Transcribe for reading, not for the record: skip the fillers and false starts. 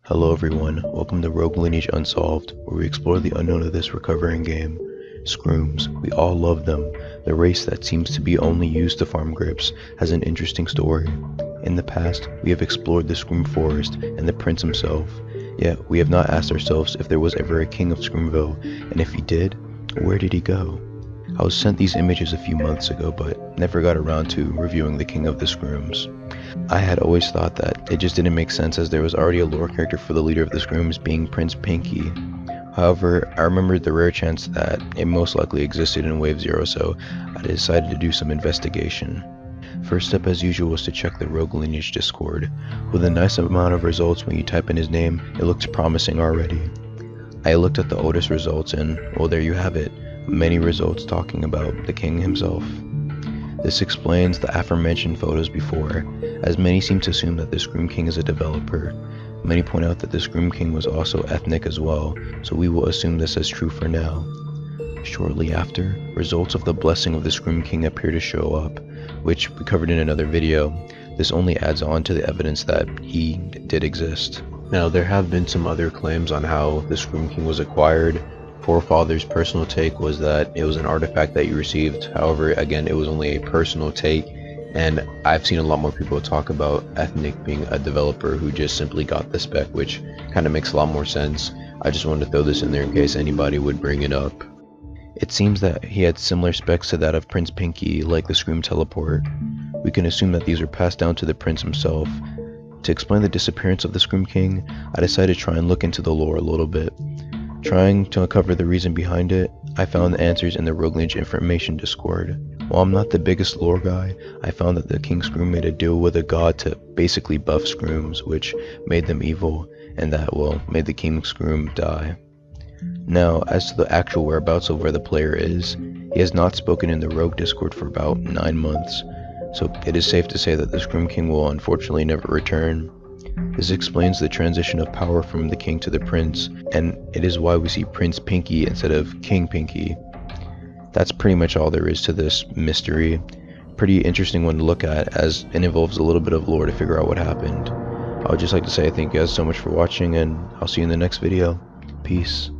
Hello everyone, welcome to Lineage Unsolved, where we explore the unknown of this recovering game. Scrooms, we all love them. The race that seems to be only used to farm grips has an interesting story. In the past, we have explored the Scroom forest and the prince himself, yet we have not asked ourselves if there was ever a king of Scroomville, and if he did, where did he go? I was sent these images a few months ago, but never got around to reviewing the king of the Scrooms. I had always thought that it just didn't make sense as there was already a lore character for the leader of the Scrooms being Prince Pinky. However, I remembered the rare chance that it most likely existed in Wave 0, so I decided to do some investigation. First step as usual was to check the Rogue Lineage Discord. With a nice amount of results when you type in his name, it looked promising already. I looked at the oldest results and, well, there you have it, many results talking about the king himself. This explains the aforementioned photos before, as many seem to assume that the Scroom King is a developer. Many point out that the Scroom King was also ethnic as well, so we will assume this as true for now. Shortly after, results of the blessing of the Scroom King appear to show up, which we covered in another video. This only adds on to the evidence that he did exist. Now, there have been some other claims on how the Scroom King was acquired. Forefather's personal take was that it was an artifact that you received. However, again, it was only a personal take, and I've seen a lot more people talk about Ethnic being a developer who just simply got the spec, which kind of makes a lot more sense. I just wanted to throw this in there in case anybody would bring it up. It seems that he had similar specs to that of Prince Pinky, like the Scroom teleport. We can assume that these were passed down to the prince himself. To explain the disappearance of the Scroom King, I decided to try and look into the lore a little bit. Trying to uncover the reason behind it, I found the answers in the Rogue Lineage information Discord. While I'm not the biggest lore guy, I found that the King Scroom made a deal with a god to basically buff Scrooms, which made them evil, and that, well, made the King Scroom die. Now, as to the actual whereabouts of where the player is, he has not spoken in the Rogue Discord for about 9 months, so it is safe to say that the Scroom King will unfortunately never return. This explains the transition of power from the king to the prince, and it is why we see Prince Pinky instead of King Pinky. That's pretty much all there is to this mystery. Pretty interesting one to look at, as it involves a little bit of lore to figure out what happened. I would just like to say thank you guys so much for watching, and I'll see you in the next video. Peace.